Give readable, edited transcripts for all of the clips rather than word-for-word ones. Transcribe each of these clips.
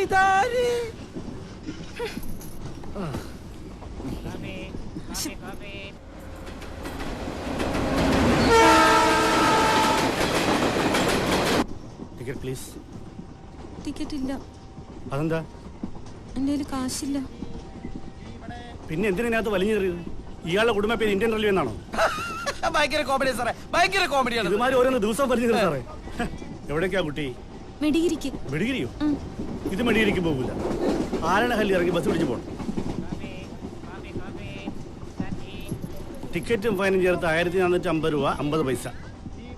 ഇതാര്? Ticket please. Ticket ഇല്ല. അതെന്താ? എൻ്റെ കയ്യിൽ കാശില്ല. പിന്നെ എന്തിനകത്ത് വലിഞ്ഞു കയറിയത്? ഇയാളുടെ കുടുംബ പേര് ഇന്ത്യൻ റെയിൽവേ എന്നാണോ? ഭയങ്കര കോമഡി സാറേ, ഭയങ്കര കോമഡിയാണ്. ഇതുമാതിരി ഓരോന്ന് ദിവസം വലിഞ്ഞു കയറി സാറേ. എവിടേക്കാ കുട്ടി? മെഡിഗിരിക്ക്. മെഡിഗിരിയോ? ഇത് മെഡിഗിരിക്ക് പോകില്ല. ആരണഹല്ലി ഇറങ്ങി ബസ് പിടിച്ച് പോകണം. ടിക്കറ്റും ഫൈനും ചേർത്ത് 1450 രൂപ 50 പൈസ.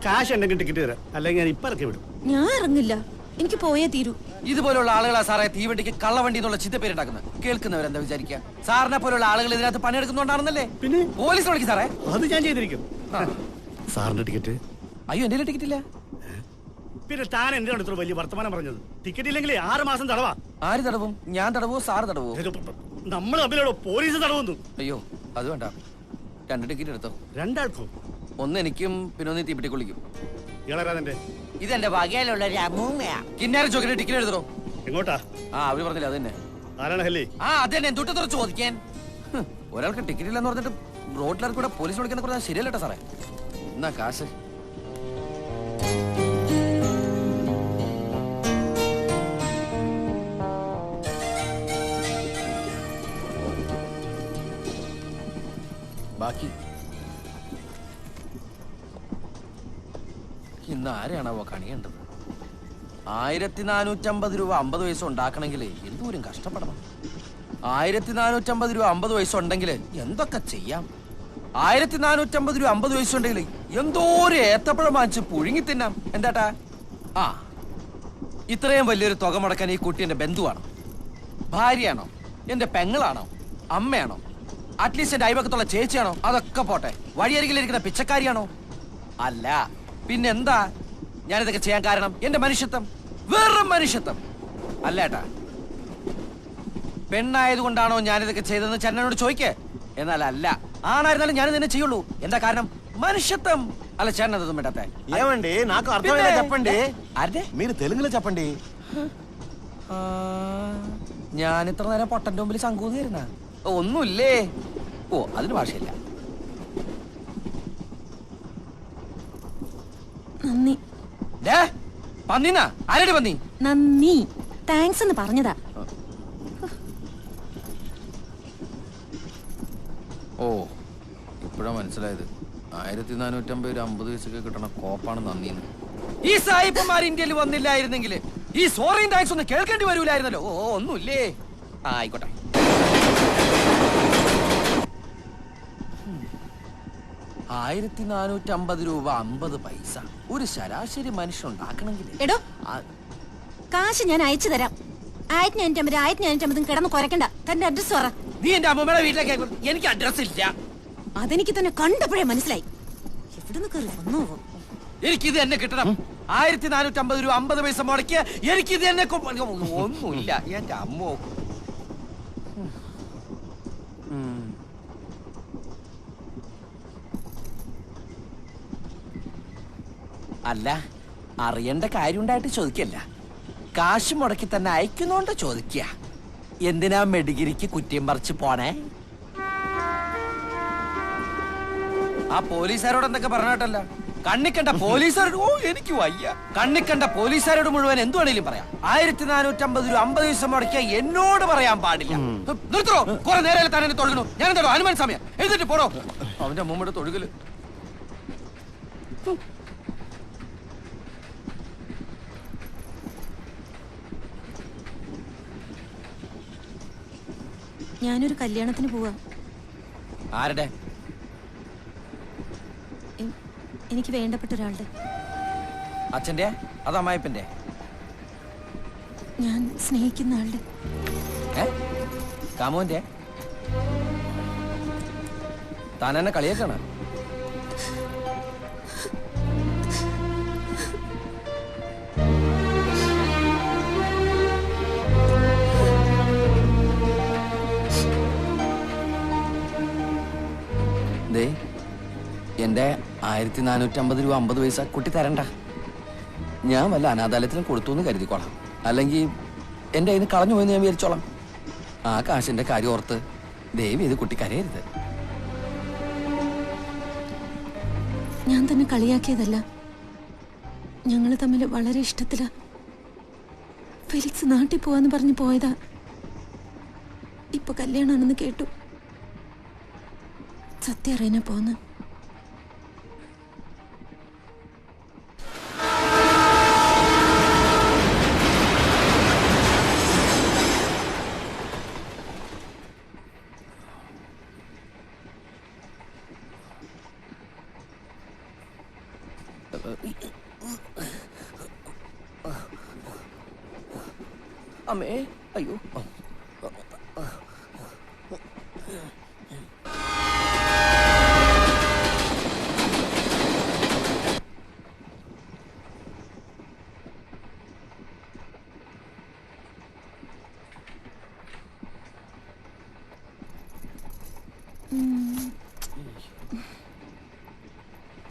കാശ് ഉണ്ടെങ്കിൽ ടിക്കറ്റ് തരാം, അല്ലെങ്കിൽ ഞാൻ ഇപ്പം ഇറക്കി വിടും. ഞാൻ ഇറങ്ങില്ല, എനിക്ക് പോയേ തീരൂ. ഇതുപോലുള്ള ആളുകളാ സാറേ തീവണ്ടിക്ക് കള്ളവണ്ടി എന്നുള്ള ചിത്തപ്പേരുണ്ടാക്കുന്നത്. കേൾക്കുന്നവരെന്താ വിചാരിക്കുക? സാറിനെ പോലുള്ള ആളുകൾ ഇതിനകത്ത് പണിയെടുക്കുന്നുണ്ടാണെന്നല്ലേ? പിന്നെ പോലീസ് വിളിക്കും സാറേ. അത് ഞാൻ ചെയ്തിരിക്കും. സാറിന്റെ ടിക്കറ്റ്? അയ്യോ, എന്റെ ടിക്കറ്റ് ഇല്ല. പിന്നെ താൻ എന്തിനാണ് ഇത്ര വലിയ വർത്തമാനം പറഞ്ഞത്? ടിക്കറ്റ് ഇല്ലെങ്കിൽ 6 മാസം തടവാ. ആര് തടവും? ഞാൻ തടവോ സാറ് തടവോ? നമ്മൾ തമ്മിലോ പോലീസ് തടവുന്നു. അയ്യോ, അത് വേണ്ട. 2 ടിക്കറ്റ് എടുത്തോ. 2 ആൾക്കോ? ഒന്ന് എനിക്കും പിന്നെ ഒന്ന് തീപ്പെട്ടി കുളിക്കും. ഇളരാതെ ഇതെന്റെ വകയിലുള്ള കിന്നാരം ചോക്കിന്റെ ടിക്കറ്റ് എടുത്തോ. എങ്ങോട്ടാ? അവര് പറഞ്ഞില്ല അത് തന്നെ. ആരണഹല്ലി. അത് തന്നെ എന്തുട്ട് തുറച്ച് ചോദിക്കാൻ. ഒരാൾക്ക് ടിക്കറ്റ് ഇല്ലെന്ന് പറഞ്ഞിട്ട് റോഡിലിറക്കി കൂടെ പോലീസ് വിളിക്കുന്ന പറഞ്ഞാൽ ശരിയല്ലട്ടോ സാറേ. എന്നാ കാശ്. ബാക്കി ഇന്ന് ആരെയാണാവോ കണിയേണ്ടത്? 1450 രൂപ 50 പൈസ ഉണ്ടാക്കണമെങ്കിൽ എന്തോരം കഷ്ടപ്പെടണം. 1450 രൂപ 50 പൈസ ഉണ്ടെങ്കിൽ എന്തൊക്കെ ചെയ്യാം. 1450 രൂപ 50 പൈസ ഉണ്ടെങ്കിൽ എന്തോരം ഏത്തപ്പഴം വാങ്ങിച്ച് പുഴുങ്ങി തിന്നാം. എന്താട്ടാ? ഇത്രയും വലിയൊരു തുക മുടക്കാൻ ഈ കുട്ടി എന്റെ ബന്ധുവാണോ? ഭാര്യയാണോ? എന്റെ പെങ്ങളാണോ? അമ്മയാണോ? അറ്റ്ലീസ്റ്റ് എന്റെ അയൽവക്കത്തുള്ള ചേച്ചിയാണോ? അതൊക്കെ പോട്ടെ, വഴിയരികിലിരിക്കുന്ന പിച്ചക്കാരിയാണോ? അല്ല, പിന്നെന്താ ഞാനിതൊക്കെ ചെയ്യാൻ കാരണം? എന്റെ മനുഷ്യത്വം, വെറും മനുഷ്യത്വം. അല്ല ഏട്ടാ, പെണ്ണായതുകൊണ്ടാണോ ഞാനിതൊക്കെ ചെയ്തതെന്ന് ചേട്ടനോട് ചോദിക്കേ. എന്നാൽ അല്ല, ആണായിരുന്നാലും ഞാനിത് തന്നെ ചെയ്യുള്ളൂ. എന്താ കാരണം? మనిషిత్వం అలా చేరనదు మేటతే ఏమండి నాకు అర్థమైనా చెప్పండి అరే మీరు తెలుగులో చెప్పండి ഞാൻ ഇത്ര നേരം പൊട്ടന്റെ മുമ്പിൽ ശങ്കൂന്നിരുന്ന ഒന്നുമില്ലേ ഓ അതിന് ഭാഷയില്ല നന്ദി പന്നിനാ ആരടി പന്നി നന്ദി താങ്ക്സ് എന്ന് പറഞ്ഞതാ ഓ ഇപ്പോഴാ മനസ്സിലായത് 1450 50 പൈസക്ക് കിട്ടണ കോപ്പാണ് നന്ദിന്ന് ഈ സായിപ്പന്മാർ ഇന്ത്യയിൽ വന്നില്ലായിരുന്നെങ്കിൽ ഈ സോറിയും താങ്ക്സ് ഒന്ന് കേൾക്കേണ്ടി വരൂലായിരുന്നല്ലോ ഓ ഒന്നുമില്ലേ ആയിക്കോട്ടെ 1450 രൂപ 50 പൈസ ഒരു ശരാശരി മനുഷ്യൻ ഉണ്ടാക്കണമെങ്കിൽ എടോ കാശ് ഞാൻ അയച്ചു തരാം 1550 കിടന്ന് കുരക്കണ്ട തന്റെ അഡ്രസ് പറ നീ എന്റെ അമ്മമ്മയുടെ വീട്ടിലേക്ക് എനിക്ക് അഡ്രസ് ഇല്ല അതെനിക്ക് തന്നെ കണ്ടപ്പോഴേ മനസ്സിലായി എവിടുന്ന് കയറി വന്നോ എനിക്കിത് തന്നെ കിട്ടണം 1450 രൂപ 50 പൈസ മുടക്കിയ എനിക്കിത് തന്നെ ഒന്നുമില്ല എന്റെ അമ്മോ അല്ല അറിയേണ്ട കാര്യം ഉണ്ടായിട്ട് ചോദിക്കല്ല കാശ് മുടക്കി തന്നെ അയക്കുന്നോണ്ട് ചോദിക്ക എന്തിനാ മെഡിഗിരിക്ക് കുറ്റിയും പറിച്ച് പോണേ ആ പോലീസുകാരോട് എന്തൊക്കെ പറഞ്ഞിട്ടല്ല കണ്ണിക്കണ്ട പോലീസുകാരോട് ഓ എനിക്ക് വയ്യ കണ്ണിക്കണ്ട പോലീസുകാരോട് മുഴുവൻ എന്ത് വേണേലും പറയാം 1450 രൂപ 50 പൈസ മുടക്കിയ എന്നോട് പറയാൻ പാടില്ല നിർത്തോ കുറെ നേരം തന്നെ തൊഴുകണു ഞാൻ എന്താ ഹനുമാൻ സമയം എഴുതിട്ട് പോടോ അവന്റെ അമ്മൂമ്മയുടെ തൊഴുകല് ഞാനൊരു കല്യാണത്തിന് പോവാ ആരുടെ എനിക്ക് വേണ്ടപ്പെട്ട ഒരാളുടെ അച്ഛന്റെ അത് അമ്മായിപ്പന്റെ ഞാൻ സ്നേഹിക്കുന്ന ആളുടെ കാമോന്റെ താൻ എന്നെ കളിയാക്കാണ് ദേ എന്റെ 1450 രൂപ 50 പൈസ കുട്ടി തരണ്ട ഞാൻ വല്ല അനാഥാലയത്തിലും കൊടുത്തു എന്ന് കരുതിക്കോളാം. അല്ലെങ്കിൽ എന്റെ കയ്യിൽ നിന്ന് കളഞ്ഞു പോയെന്ന് ഞാൻ വിചാരിച്ചോളാം. ആ കാശിന്റെ കാര്യം ഓർത്ത് ദയവ് ഇത് കുട്ടി കരയരുത്. ഞാൻ തന്നെ കളിയാക്കിയതല്ല, ഞങ്ങള് തമ്മിൽ വളരെ ഇഷ്ടത്തിലാ. ഫെലിക്സ് നാട്ടിൽ പോവാന്ന് പറഞ്ഞു പോയതാ. ഇപ്പൊ കല്യാണാണെന്ന് കേട്ടു. സത്യം അറിയാനാ പോന്ന്. അമ്മേ, അയ്യോ.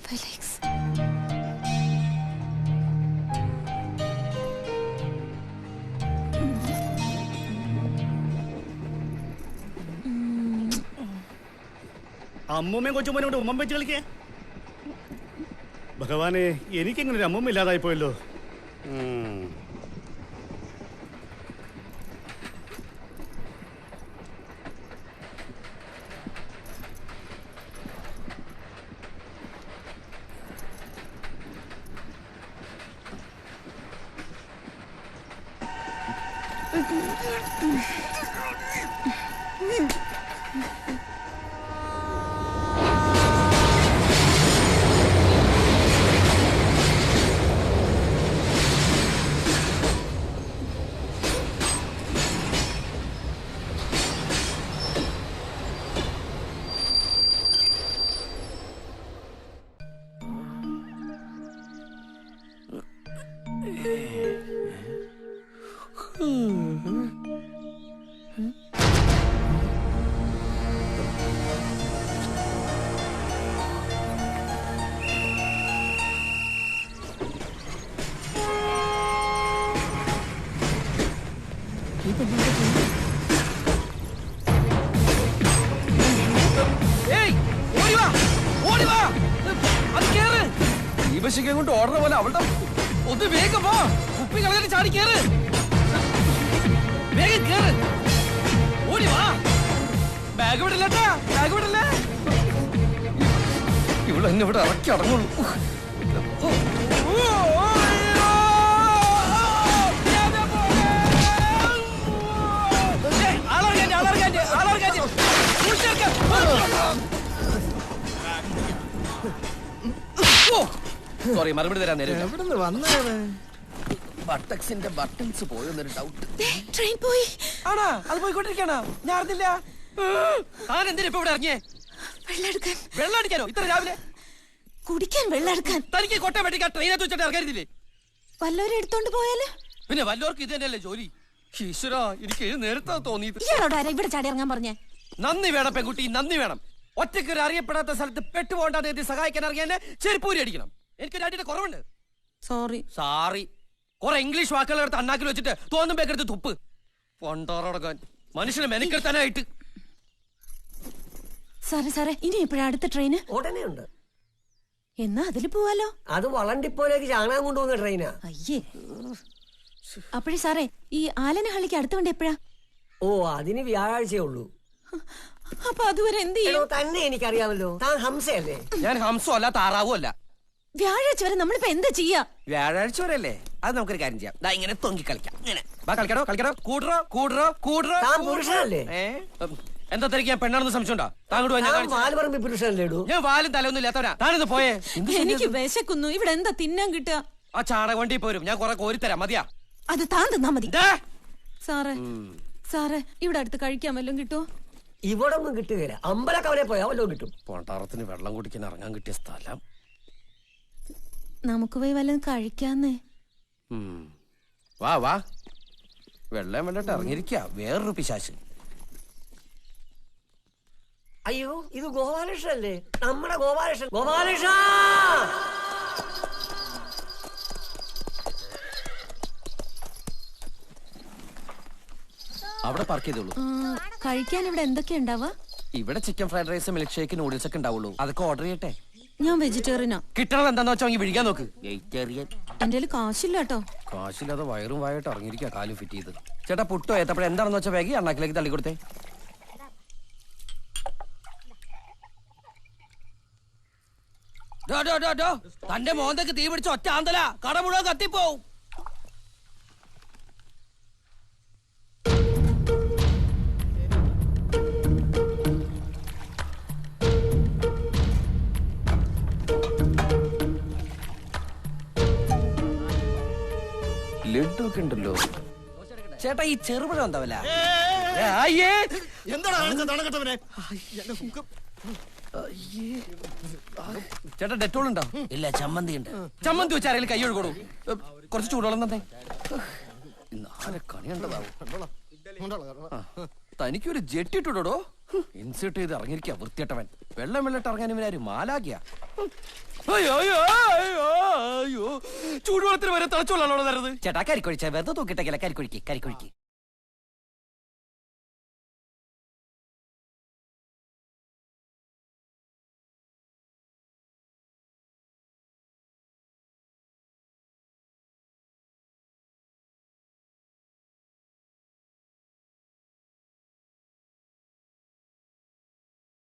ഫെലിക്സ്, അമ്മൂമ്മയും കൊച്ചുമ്മനോട് ഉമ്മം വെച്ച് കളിക്കേ. ഭഗവാനെ, എനിക്കിങ്ങനെ ഒരു അമ്മൂമ്മ ഇല്ലാതായി പോയല്ലോ. കൊണ്ട് ഓർഡർ പോലെ അവളുടെ ഒന്ന് വേഗം പോ. കുപ്പി കളഞ്ഞിട്ട് ചാടി കേറ്. വേഗം കേറ്. ഓടി വാ. ബാഗ് വിടില്ലട്ടാ, ബാഗ് വിടല്ലേ. ഇവിടെ എന്നെ ഇവിടെ ഇറക്കി അടങ്ങുള്ളൂ. സോറി, മറുപടി തരാൻ നേരം. ബട്ടക്സിന്റെ ബട്ടൺസ് പോയെന്നൊരു ഡൗട്ട്. ട്രെയിൻ പോയി. ആണാ? അത് പോയിക്കൊണ്ടിരിക്കണോ? ഞാൻ അറിഞ്ഞില്ല. താൻ എന്തിനാ ഇപ്പൊ ഇവിടെ ഇറങ്ങിയേ? വെള്ളമെടുക്കാൻ. വെള്ളം അടിക്കാനോ ഇത്ര രാവിലെ? കുടിക്കാൻ വെള്ളം എടുക്കാൻ. തനിക്ക് കോട്ടയം വെട്ടിക്കാൻ ട്രെയിനകത്ത് വെച്ചിട്ട് ഇറങ്ങരുതില്ലേ? വല്ലവരും എടുത്തോണ്ട് പോയാല്? പിന്നെ വല്ലവർക്കും ഇത് തന്നെയല്ലേ ജോലി? ഈശ്വരാ, എനിക്ക് നേരത്തെ തോന്നിയത്. ഇയാളോട് ആരാ ഇവിടെ ചാടി ഇറങ്ങാൻ പറഞ്ഞേ? നന്ദി വേണം പെൺകുട്ടി, നന്ദി വേണം. ഒറ്റയ്ക്ക് ഒരു അറിയപ്പെടാത്ത സ്ഥലത്ത് പെട്ടുപോകണ്ടാന്ന് എത്തി സഹായിക്കാൻ ഇറങ്ങിയ ചെരുപ്പൂരി അടിക്കണം. എനിക്കൊരു അടിയുടെ കുറവുണ്ട്. സോറി. സാറി. കുറെ ഇംഗ്ലീഷ് വാക്കുകൾ എടുത്ത് അണ്ണാക്കിൽ വെച്ചിട്ട് തോന്നുമ്പേക്കെടുത്ത് തുപ്പ്. പൊണ്ടോറടക്കാൻ മനുഷ്യനെ മെനക്കെടുത്താനായിട്ട്. സാറേ, ഇനി എപ്പോഴാ അടുത്ത ട്രെയിന്? ഉടനെ ഉണ്ട്. എന്നാ അതില് പോവാലോ. അത് വളണ്ടിപ്പോലേക്ക് ചാണകം കൊണ്ടുപോകുന്ന ട്രെയിനാ. അയ്യേ. അപ്പോഴേ സാറേ, ഈ ആലനഹള്ളിക്ക് അടുത്ത വണ്ടി എപ്പോഴാ? ഓ, അതിന് വ്യാഴാഴ്ചയേ ഉള്ളൂ. അപ്പൊ അതുവരെ എന്ത് ചെയ്യും? തന്നെ എനിക്കറിയാമല്ലോ, താൻ ഹംസയല്ലേ? ഞാൻ ഹംസോ അല്ല, താറാവോ അല്ല. വ്യാഴാഴ്ച വരെ നമ്മളിപ്പോ എന്താ ചെയ്യാ? വ്യാഴാഴ്ച വരെ അല്ലേ? അത് നമുക്കൊരു കാര്യം ചെയ്യാം. ദാ ഇങ്ങനെ തൊങ്കി കളിക്കാം. ഇങ്ങനെ കളിക്കണോ? കൂടറോ. താൻ പുരുഷനല്ലേ? എന്താ തിരക്ക്? പെണ്ണാണെന്ന് സംശയമുണ്ടോ? വാൽപറമ്പി പുരുഷനല്ലേ? ഞാൻ വാലും തലൊന്നും ഇല്ലാത്തവരാ. താനിന്ന് പോയേ. എനിക്ക് വിശക്കുന്നു. ഇവിടെ എന്താ തിന്നാൻ കിട്ടുക? ആ ചാണക വണ്ടി പോരും. ഞാൻ കുറെ കോരിത്തരാം. മതിയാ? അത് താൻ തിന്നാ മതി. സാറേ, ഇവിടെ അടുത്ത് കഴിക്കാൻ വല്ലതും കിട്ടുമോ? ഇവിടെ ഒന്നും കിട്ടുകയില്ല. അമ്പലക്കവരെ പോയാൽ വല്ലതും കിട്ടും. പൊണ്ടാറത്തിന് വെള്ളം കുടിക്കാൻ ഇറങ്ങാൻ കിട്ടിയ സ്ഥലം. നമുക്ക് പോയി വല്ലതും കഴിക്കാന്നേ. വാ. വെള്ളം വേണ്ടിട്ട് ഇറങ്ങിയിരിക്ക. വേറൊരു പിശാശ്. അയ്യോ, ഇത് ഗോപാലകൃഷ്ണല്ലേ? നമ്മുടെ ഗോപാലകൃഷ്ണൻ. അവിടെ പാർക്ക് ചെയ്തോളൂ. കഴിക്കാൻ ഇവിടെ എന്തൊക്കെയാ ഉണ്ടാവുക? ഇവിടെ chicken fried rice, milk shake, noodles ഒക്കെ ഉണ്ടാവുള്ളൂ. അതൊക്കെ ഓർഡർ ചെയ്യട്ടെ. ഞാൻ വെജിറ്റേറിയനാ. കിട്ടണത് എന്താന്ന് വെച്ചാൽ വിഴിക്കാൻ നോക്ക്. വെജിറ്റേറിയൻ. എന്റെ കയ്യിൽ കാശില്ല കേട്ടോ. കാശില്ലാതെ വയറും വായിട്ട് ഇറങ്ങിയിരിക്കുക, കാലും ഫിറ്റ് ചെയ്ത്. ചേട്ടാ പുട്ടോ ഏത്തപ്പഴം എന്താണെന്ന് വെച്ചാൽ വേഗം അണ്ണാക്കിലേക്ക് തള്ളിക്കൊടുത്തേ. തന്റെ മോന്തക്ക് തീ പിടിച്ച ഒറ്റ ആന്തല കട മുഴുവൻ കത്തിപ്പോവും. ലഡു ഒക്കെ ഉണ്ടല്ലോ. ചേട്ടാ ഈ ചെറുപഴം എന്താവല്ല? ചേട്ടാ ഡെറ്റോൾ ഉണ്ടോ? ഇല്ല, ചമ്മന്തി ഉണ്ട്. ചമ്മന്തി വെച്ച് ആരെങ്കിലും കൈ ഒഴുകൊടൂ. കുറച്ച് ചൂടോളം തന്നെ. കണിയുണ്ടതാവും. തനിക്കൊരു ജെറ്റ് ഇട്ടുടോ. ഇൻസേർട്ട് ചെയ്ത് ഇറങ്ങിയിരിക്കുക വൃത്തിയട്ടവൻ. വെള്ളം ഇറങ്ങാൻ ഇവനാരും മാലാകിയ. ചൂടുവെള്ളത്തിന് വരെ തിളച്ചുകൊള്ളാണോ തരുന്നത്? ചേട്ടാ കരിക്കൊഴിച്ച വെറുതെ തൂക്കിട്ടേക്കല്ല. കരിക്കൊഴിക്ക്.